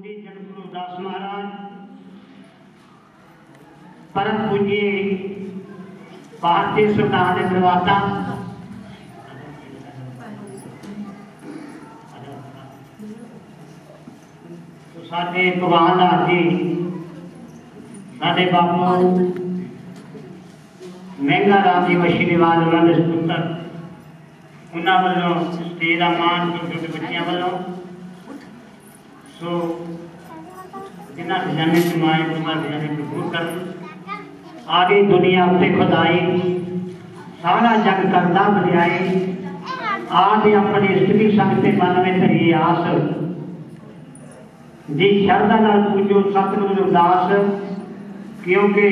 श्री जगतगुरु दास महाराज परम पूज्य भारतीय संविधान के निर्माता तो साडे भगवान दास जी साडे बापू महंगा राम जी मशीनीवाल उन्होंने पुत्र उन्होंने वालों स्टेज का मान छोटे छोटे बच्चों वालों सो जिन्ना खजाने से माए तुम्हारे खजाने भरपूर कर आगे दुनिया उत्ते खुदाई सारा जग करदा बलियाए आदि अपनी स्त्री संग से मन में धरी आस जी शरदा नाल पूजो सतगुरु दास क्योंकि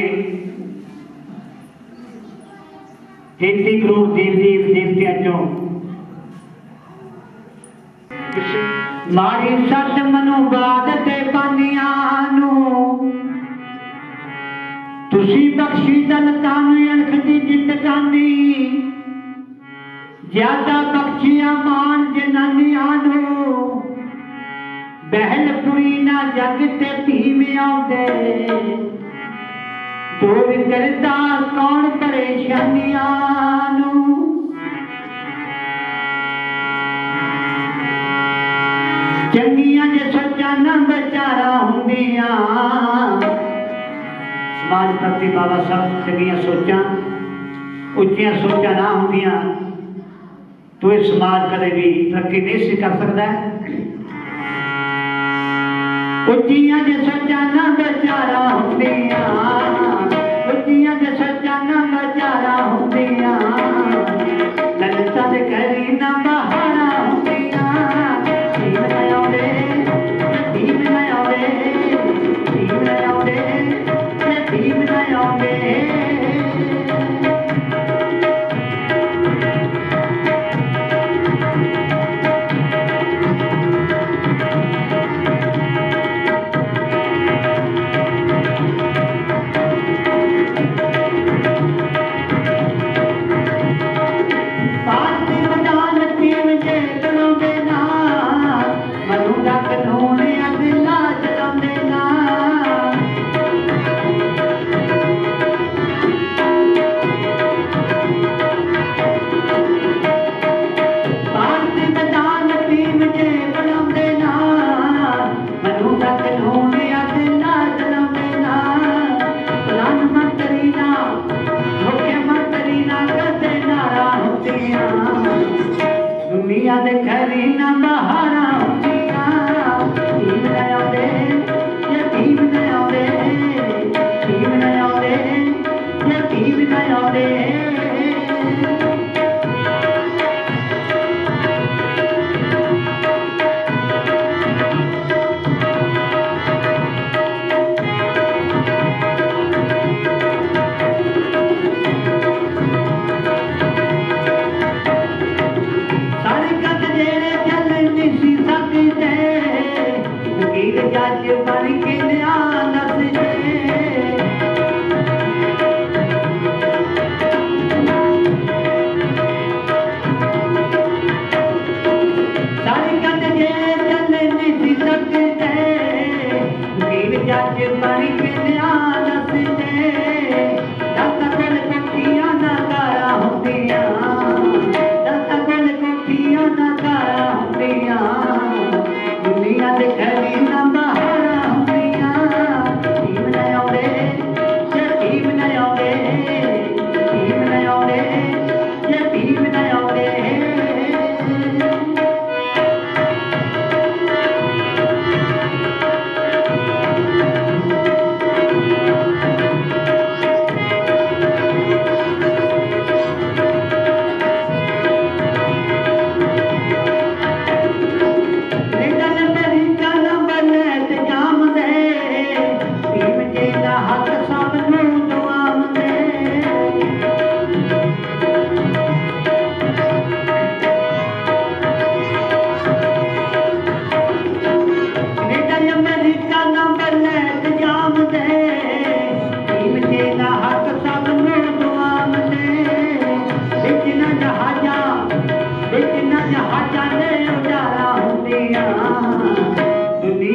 33 करोड़ देवी देवतियां चों मारी सट मनो बादत पानियां तुसी बख्शी दलतां अणख दी जिंदगानी ज्यादा बख्शिया मान जनानियां बहलपुरी ना जग ते भीम आउंदे दूर करता कौन परेशानियां चंगियां जे सोचा ना बेचारा होंदियां समाज प्रति बाबा साहब चंगियां सोचा उच्चियां सोचा ना होंदियां तो इस समाज कदे भी तरक्की नहीं सी कर सकता उच्चियां जे सोचा ना बेचारा होंदियां उच्चियां जे सोचा ना बेचारा होंदियां ललता दे करी ना बहारा होंदियां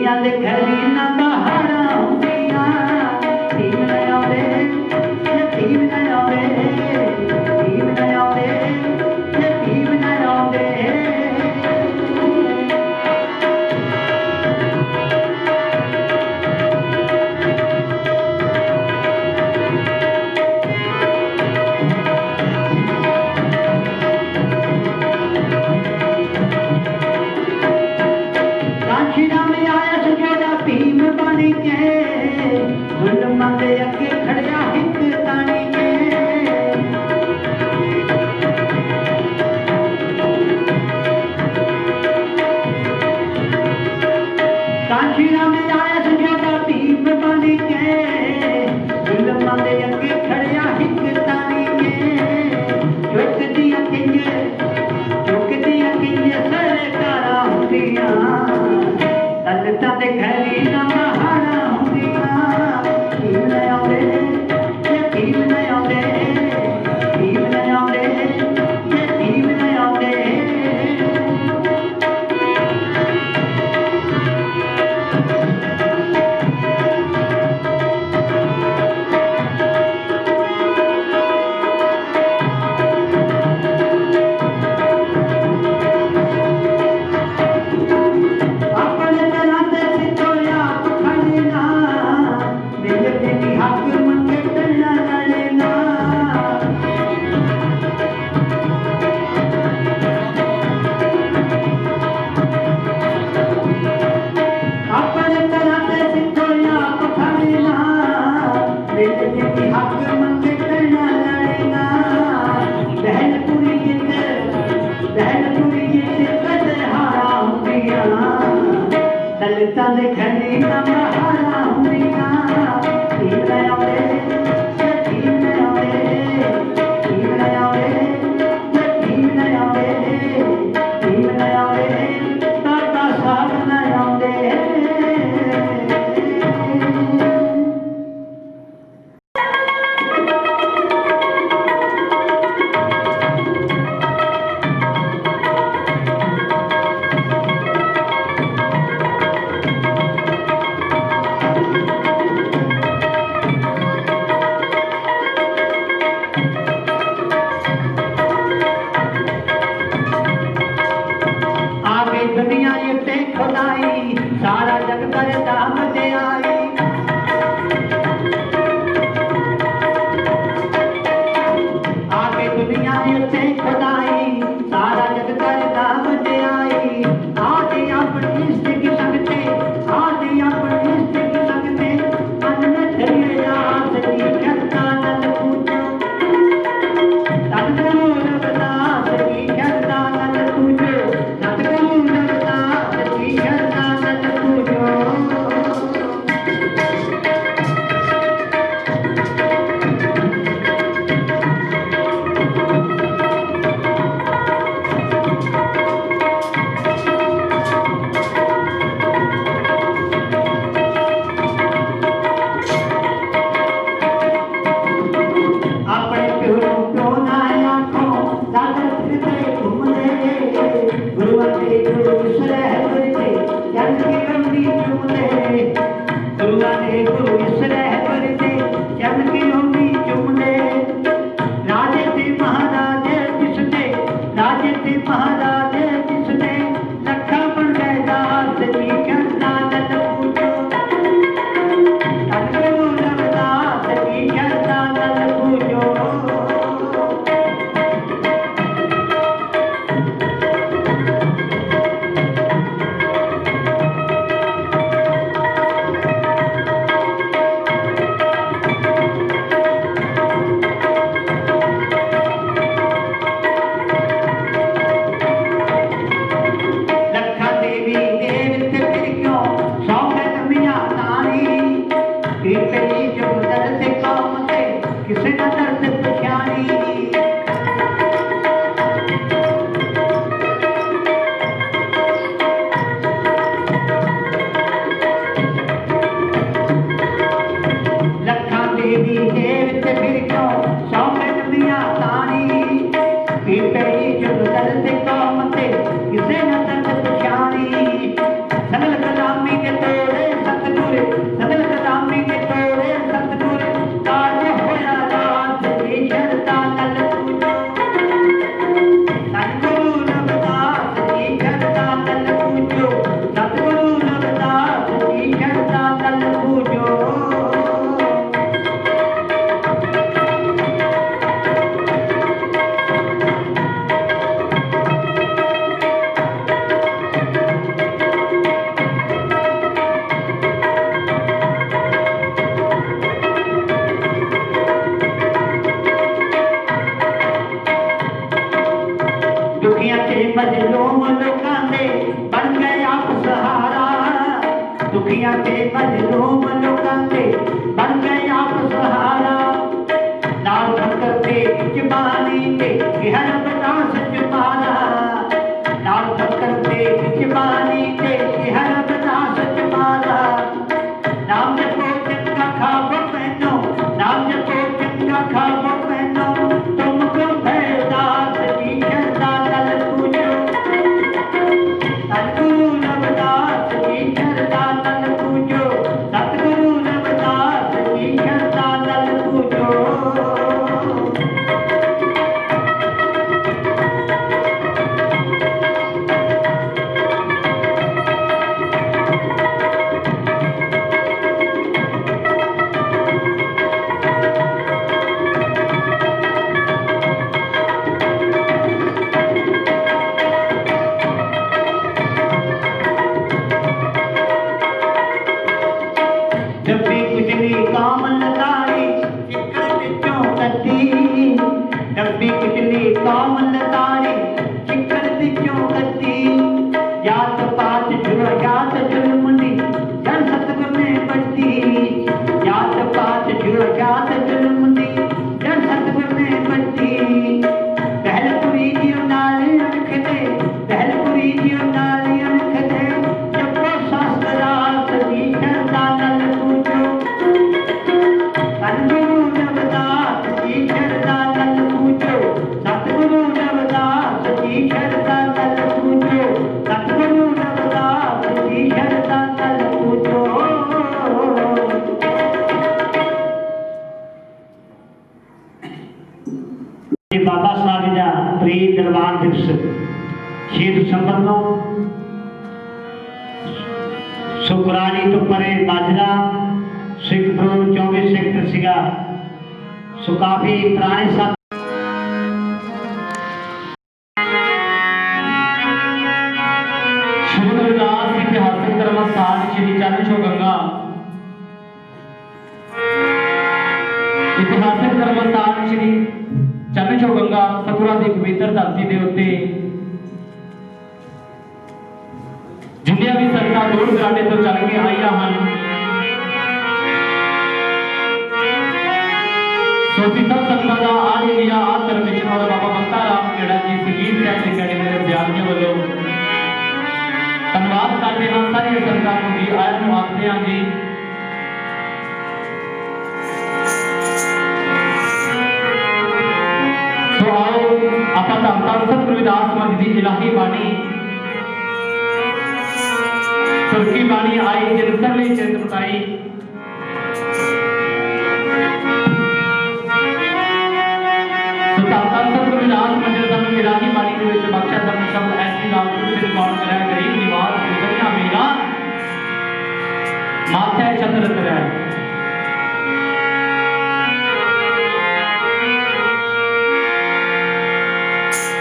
दुनिया दे खैरी ना बहारा होंदियां यतीम न आउंदे यतीम न आउंदे यतीम न आउंदे यतीम न आउंदे भीम बनी के जुल्मां दे अगे खड़िया हिक तानी के कांशीराम ने आया सजोदा भीम बनी के जुल्मां दे अगे खड़िया हिक तानी के झुकदियां किंजे सरकारा हुंदियां दलतां दे खैरी ना बहारा होंदियां यतीम न आउंदे यतीम न आउंदे यतीम न आउंदे यतीम न आउंदे दलतां दे खैरी ना बहारा होंदियां यतीम न आउंदे यतीम न आउंदे यतीम न आउंदे यतीम न आउंदे यतीम न आउंदे दाता साहब न आउंदे दुनिया उत्ते खुदाई सारा जग करदा वधियाई आके दुनिया उत्ते खुदाई सारा जग करदा वधियाई आके अपनी इश्क संगते आके अपनी इश्क संगते मन में धरिए आस की करता नल पूजो सतगुरु रविदास की करता नल पूजो सतगुरु रविदास की करता नल पूजो दुखियां के मजलूम लोकां के बन गए आप सहारा। नाल फकर ते जबानी ते हर बता सच मारा। नाल फकर ते जबानी ते हर बता सच मारा। नाम जपो चंगा खाबो पैनो, नाम जपो चंगा खाबो पैनो, तुमको भयदास की शरदा दल पूजो। सतगुरु रविदास की शरदा दल पूजो, सतगुरु रविदास की शरदा दल पूजो। डब्बी कुचली कामल तारी चिक्कड़ विचों कद्दी। डब्बी कुचली कामल तारी चिक्कड़ विचों कद्दी। जात पात जुड़ जात जुल्म दी जन सतगुर ने बद्दी। जात पात जुड़ जात जुल्म दी जन सतगुर ने बद्दी। पहलपुरी जियो नाल अणखदे, पहलपुरी जियो नाल अणखदे, जपो शास्त्रार्थ की शरदा दल पूजो। सतगुरु रविदास की शरदा दल पूजो, सतगुरु रविदास की शरदा दल पूजो, सतगुरु रविदास की शरदा दल पूजो। बाबा साहब का प्रिय दरबार दिवस 6 दिसंबर को सुकराली तो परे माजरा सिखपुर 24 सेक्टर सीगा। सो काफी पुराने साथ श्री रविदास इतिहासिक धर्म स्थान श्री चरण छो गंगा। इतिहासिक धर्म स्थान श्री चरण छो गंगा सतगुਰਾਂ ਦੀ ਪਵਿੱਤਰ ਧਰਤੀ ਦੇ ਉੱਤੇ ਜਿੰਨੀਆਂ ਵੀ ਸੰਗਤਾਂ ਦੂਰ ਦਰਾਡੇ ਤੋਂ ਚੱਲ ਕੇ ਆਈਆਂ ਹਨ, ਸੋਚੀ ਸਭ ਸੰਗਤਾਂ ਦਾ ਆਜ ਇੰਡੀਆ ਆ ਧਰਮ ਵਿੱਚ ਔਰ ਬਾਬਾ ਬੰਤਾ ਰਾਮ ਜਿਹੜਾ ਜੀ ਸੰਗੀਤ ਸਾਹਿਤ ਅਕੈਡਮੀ ਦੇ ਵਿਦਿਆਰਥੀਆਂ ਵੱਲੋਂ ਧੰਨਵਾਦ ਕਰਦੇ ਹਾਂ। ਸਾਰੀਆਂ ਸੰਗਤਾਂ ਨੂੰ ਜੀ ਆਇਆਂ ਨੂੰ ਆਖਦੇ ਹਾਂ ਜੀ। ਸੋ ਆਓ ਆਪਾਂ ਧੰਨ ਧੰਨ ਸਤਿਗੁਰੂ ਰਵਿਦਾਸ ਮਹਾਰਾਜ ਦੀ ਇਲਾਹੀ ਬਾਣੀ ਸੁਰਖੀ ਬਾਣੀ ਆਈ ਜਿਨ ਸਰਲੇ ਚਿੰਤ ਮਟਾਈ। ਸੋ ਧੰਨ ਧੰਨ ਸਤਿਗੁਰੂ ਰਵਿਦਾਸ ਮਹਾਰਾਜ ਸਾਨੂੰ ਇਲਾਹੀ ਬਾਣੀ ਦੇ ਵਿੱਚ ਬਖਸ਼ਿਆ ਸਾਨੂੰ ਸ਼ਬਦ ਐਸੀ ਲਾਗੂ ਵਿੱਚ ਰਿਕਾਰਡ ਕਰਿਆ। ਗਰੀਬ ਨਿਵਾਸ ਗੁਜ਼ਰਿਆ ਮੇਰਾ ਮਾਥੇ ਚੰਦਰ ਕਰਿਆ।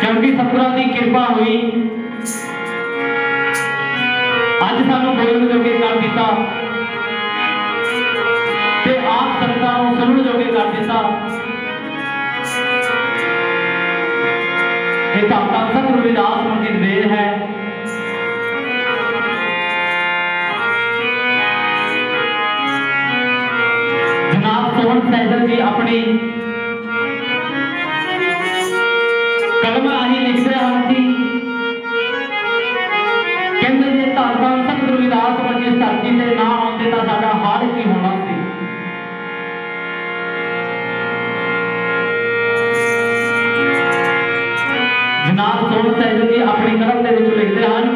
क्योंकि सतगुਰਾਂ ਦੀ ਕਿਰਪਾ ਹੋਈ ਅੱਜ ਸਾਨੂੰ ਬੋਲਣ ਜੋਗੇ ਕਰ ਦਿੱਤਾ ਤੇ ਆਪ ਸੰਗਤਾਂ ਨੂੰ ਸੁਣਨ ਜੋਗੇ ਕਰ ਦਿੱਤਾ। ਇਹ ਤਾਂ ਸਤਿਗੁਰੂ ਰਵਿਦਾਸ ਮਹਾਰਾਜ ਦੀ ਦੇਣ ਹੈ। ਜਨਾਬ ਸੋਹਣ ਸਹਿਜਲ ਜੀ ਆਪਣੀ कलम आही लिखते हैं जी। कहते जे धन धन सतगुरू रविदास महाराज इस धरती ते ना आते तो साडा हाल की होना सी। जनाब सोहन सैयद जी अपनी कलम दे विच लिखते हैं,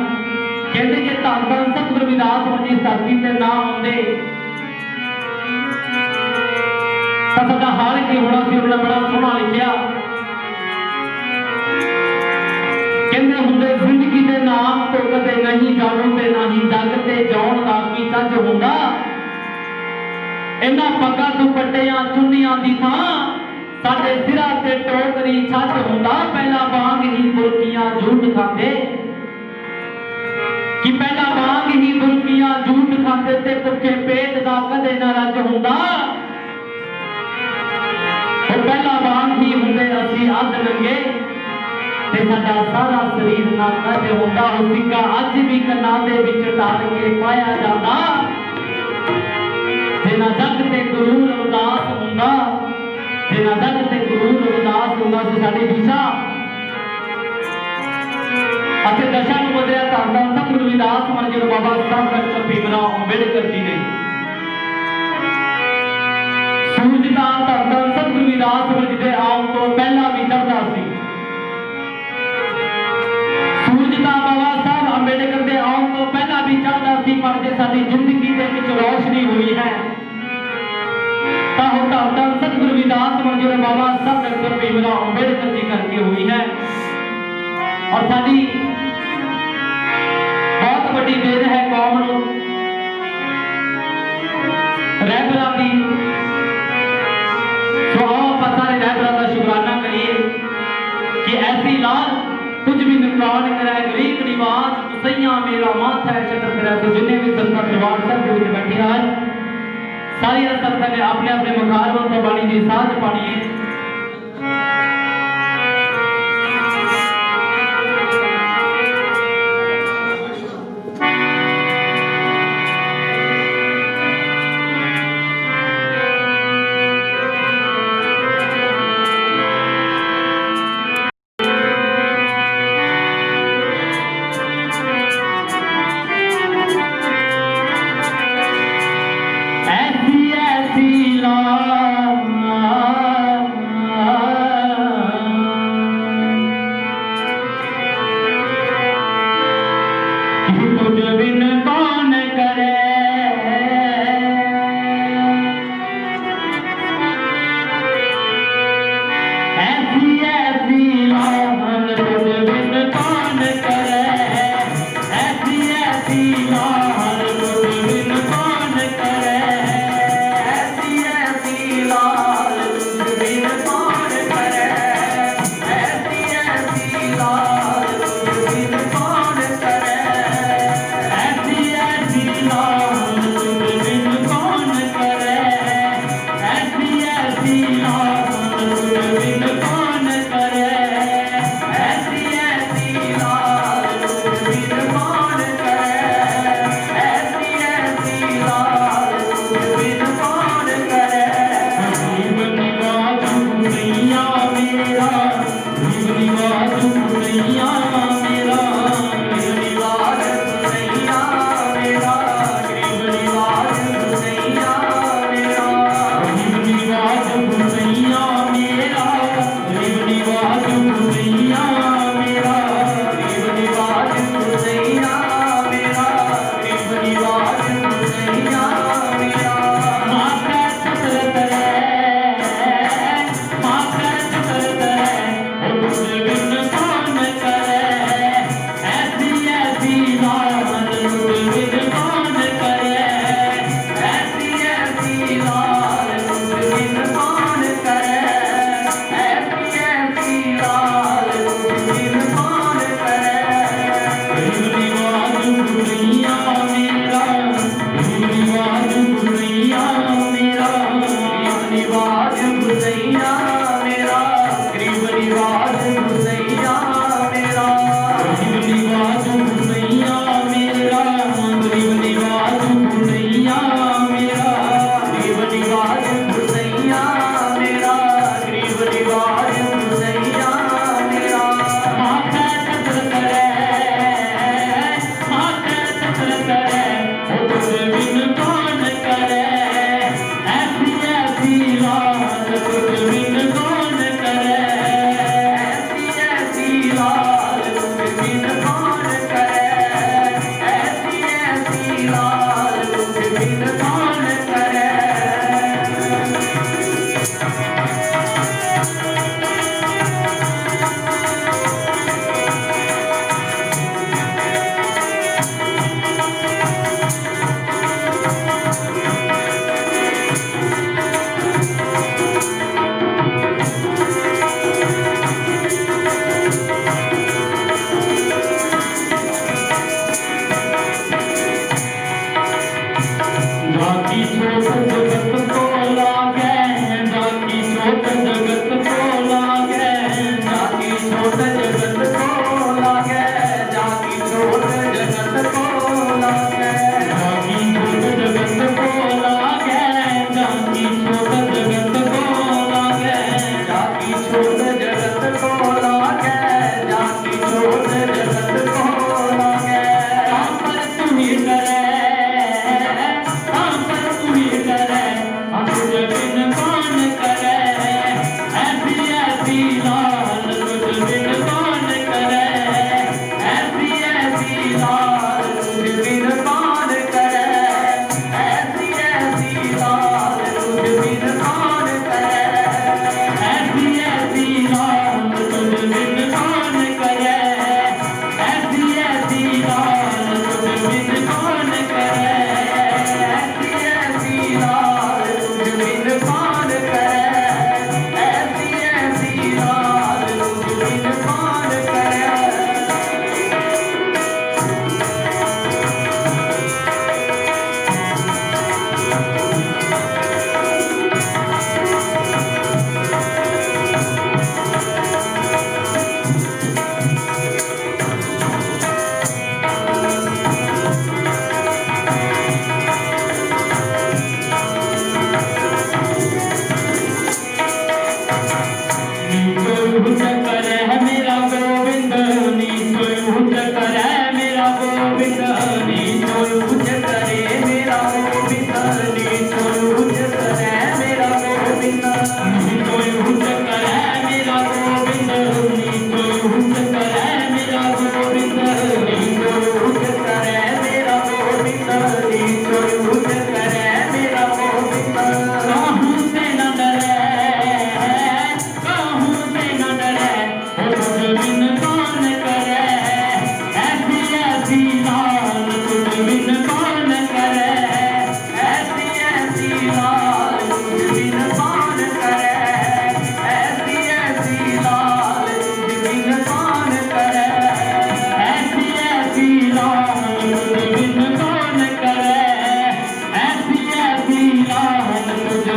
कहते जे धन धन सतगुरू रविदास महाराज इस धरती ते ना आते तो साडा हाल की होना सी। उन्होंने बड़ा सोहना लिखिया, कहते हुंदे जिंदगी दे नाम तो कदे नहीं जाणो ते नहीं जग ते जाण दा की चज हुंदा। इन्हां पग्गां दुपट्टियां चुन्नियां दी थां साडे सिरां ते टोकरी छज हुंदा। पहला वांग ही बुरकियां झूठ खांदे कि पहला वांग ही बुरकियां झूठ खांदे ते भुखे पेट दा कदे ना रज हुंदा। पहला वांग ही हुंदे असीं अध नंगे ते साडा सारा शरीर ना कज हुंदा। सिक्का अज भी कन्नां दे विच ढाल के पाया जांदा। गुरु रविदास हुंदा सी साडी दिशा ਅਤੇ ਦਸ਼ਾ ਨੂੰ ਬਦਲਿਆ ਧੰਨ ਧੰਨ ਸਤਿ ਗੁਰੂ ਰਵਿਦਾਸ ਮਹਾਰਾਜ ਜੀ ਬਾਬਾ ਸਾਹਿਬ ਡਾਕਟਰ ਭੀਮਰਾਓ ਅੰਬੇਡਕਰ ਜੀ ਨੇ ਸੂਰਜ ਦਾ ਧੰਨ ਧੰਨ ਸਤਿ ਗੁਰੂ ਰਵਿਦਾਸ ਮਹਾਰਾਜ ਜੀ ਦੇ ਆਉਣ ਤੋਂ ਪਹਿਲਾਂ ਵੀ ਚੜ੍ਹਦਾ ਸੀ। ਸੂਰਜ ਦਾ ਬਾਬਾ ਸਾਹਿਬ ਅੰਬੇਡਕਰ ਦੇ ਆਉਣ ਤੋਂ ਪਹਿਲਾਂ ਵੀ ਚੜ੍ਹਦਾ ਸੀ, ਪਰ ਜੇ ਸਾਡੀ ਜ਼ਿੰਦਗੀ ਦੇ ਵਿੱਚ ਰੌਸ਼ਨੀ ਹੋਈ ਹੈ ਤਾਂ ਉਹ ਧੰਨ ਧੰਨ ਸਤਿ ਗੁਰੂ ਰਵਿਦਾਸ ਮਹਾਰਾਜ ਜੀ ਬਾਬਾ ਸਾਹਿਬ ਡਾਕਟਰ ਭੀਮਰਾਓ ਅੰਬੇਡਕਰ ਜੀ ਕਰਕੇ ਹੋਈ ਹੈ। और साडी बहुत बड़ी देन है कौम नूं रहबरां दी। सो आओ ਆਪਾਂ ਸਾਰੇ रहबरां ਦਾ शुकराना करिए कि ऐसी लाल कुछ भी नुकसान करे गरीब निवाज मुसैया मेरा माथा है छतर फिरा। तो जिन्हें भी संतां दरबार साहब दे विच बैठे आज सारी संतां ने अपने अपने मखार तो बाणी दी साज पानी है।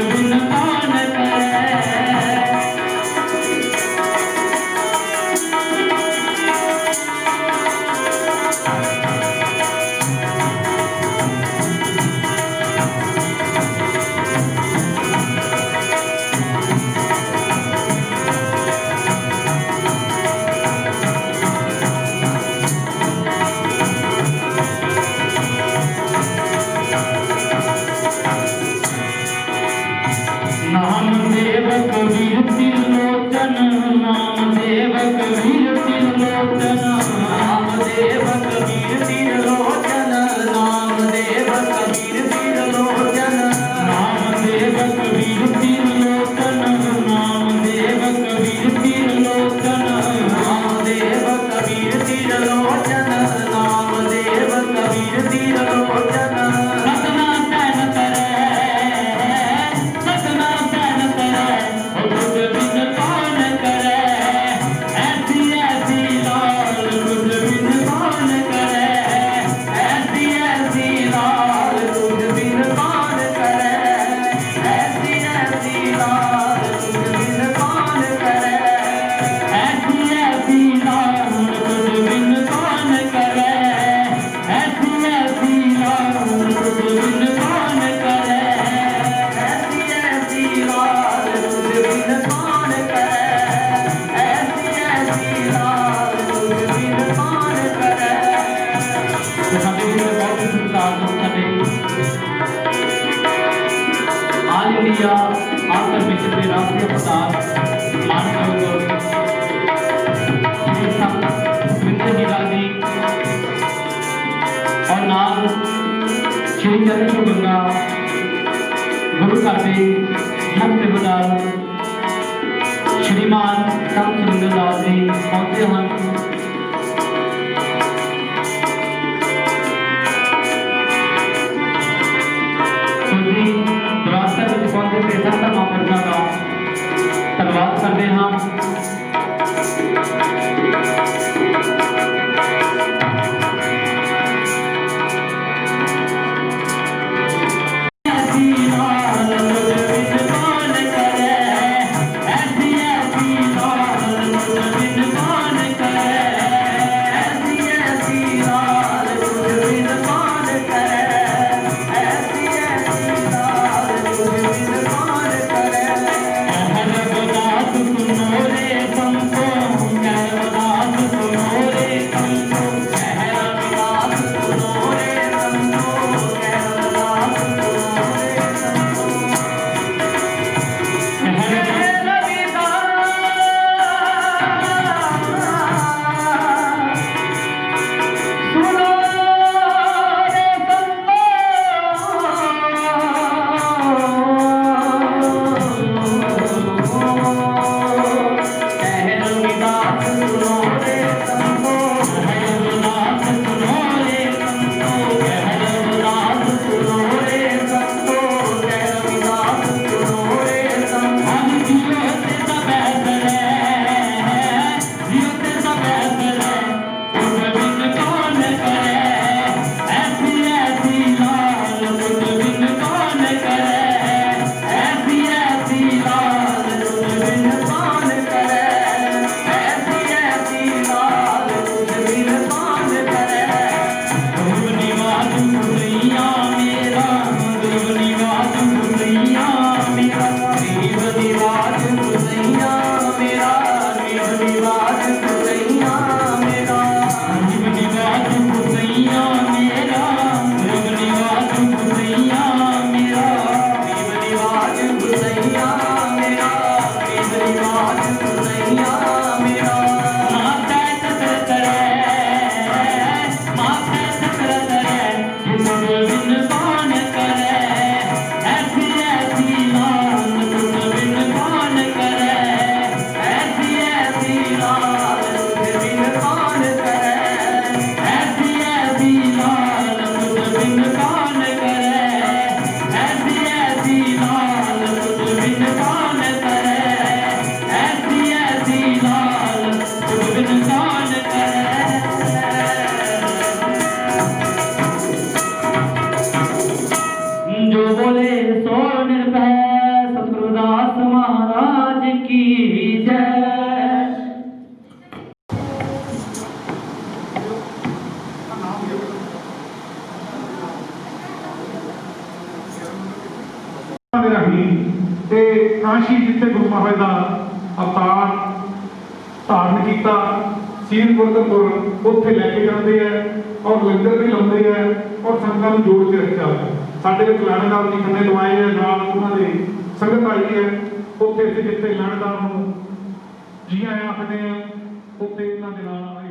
बिन कौन करे। नामदेव कबीर त्रिलोचन, नामदेव कबीर त्रिलोचन, नामदेव कबीर त्रिलोचन, नामदेव कबीर त्रिलोचन, नामदेव कबीर त्रिलोचन, नामदेव कबीर त्रिलोचन, नामदेव कबीर त्रिलोचन, नामदेव कबीर त्रिलोचन। सतना तैन करे, सतना तैन करे, तुझ बिन कौन करे। ऐसी ऐसी लाल तुझ बिन कौन करे, ऐसी ऐसी लाल तुझ बिन कौन करे, ऐसी ऐसी लाल तुझ बिन कौन करे, ऐसी ऐसी लाल तुझ बिन कौन करे, ऐसी ऐसी लाल तुझ बिन कौन करे, ऐसी ऐसी लाल तुझ बिन कौन करे, ऐसी ऐसी लाल तुझ बिन कौन करे। तो ਸਾਡੇ ਜੀ ਦੇ ਬਹੁਤ ਸਤਿਕਾਰ ਨੂੰ ਸਾਡੇ ਆਲ ਇੰਡੀਆ ਆਂਤਰ ਮਿਸ਼ਨ ਦੇ ਰਾਸ਼ਟਰੀ ਪ੍ਰਧਾਨ ਮਾਨਯੋਗ श्री संत सुखविंदर जी गांधी और नाम श्री चरण गंगा गुरु घर के मुख्य सेवादार श्रीमान संत सुखविंदर दास जी पहुंचे हैं। ਤੁਸੀਂ ਦਰਬਾਰ ਸਾਹਿਬ ਵਿੱਚ ਪਹੁੰਚੇ ਤੇ ਸੰਤ ਮਹਾਂਪੁਰਖਾਂ ਦਾ ਧੰਨਵਾਦ ਕਰਦੇ ਹਾਂ। ऐसी लाल तुझ बिन कौन करे, ऐसी ऐसी लाल तुझ बिन कौन करे, ऐसी ऐसी लाल तुझ बिन कौन करे, ऐसी ऐसी लाल तुझ बिन कौन करे। कह रघुनाथ सुनो रे संतो, कह रघुनाथ सुनो रे संतो, कह रघुनाथ सुनो रे संतो, कह रघुनाथ सुनो रे संतो। कह रघुनाथ सुनो रे जो बोले सो निर्भय ਤੇ ਕਾਸ਼ੀ ਜਿੱਥੇ ਗੁਰੂ ਮਹਾਰਾਜ ਦਾ ਅਵਤਾਰ ਧਾਰਨ ਕੀਤਾ ਸੀਲ ਗੁਰਦੁਆਰਾ ਉੱਥੇ ਲੈ ਕੇ ਜਾਂਦੇ ਆ ਔਰ ਲੰਗਰ ਵੀ ਲਾਉਂਦੇ ਆ ਔਰ ਸੰਗਤਾਂ ਨੂੰ ਜੋੜ ਕੇ ਰੱਖਿਆ ਹੋਇਆ। ਸਾਡੇ ਵਿੱਚ ਲਾਣੇਦਾਰ ਜੀ ਕੰਨੇ ਲਵਾਏ ਆ, ਨਾਲ ਉਹਨਾਂ ਦੇ ਸੰਗਤ ਆਈ ਹੈ। ਉੱਥੇ ਅਸੀਂ ਜਿੱਥੇ ਲਾਣੇਦਾਰ ਨੂੰ ਜੀ ਆਇਆਂ ਆਖਦੇ ਆ, ਉੱਥੇ ਉਹਨਾਂ ਦੇ ਨਾਲ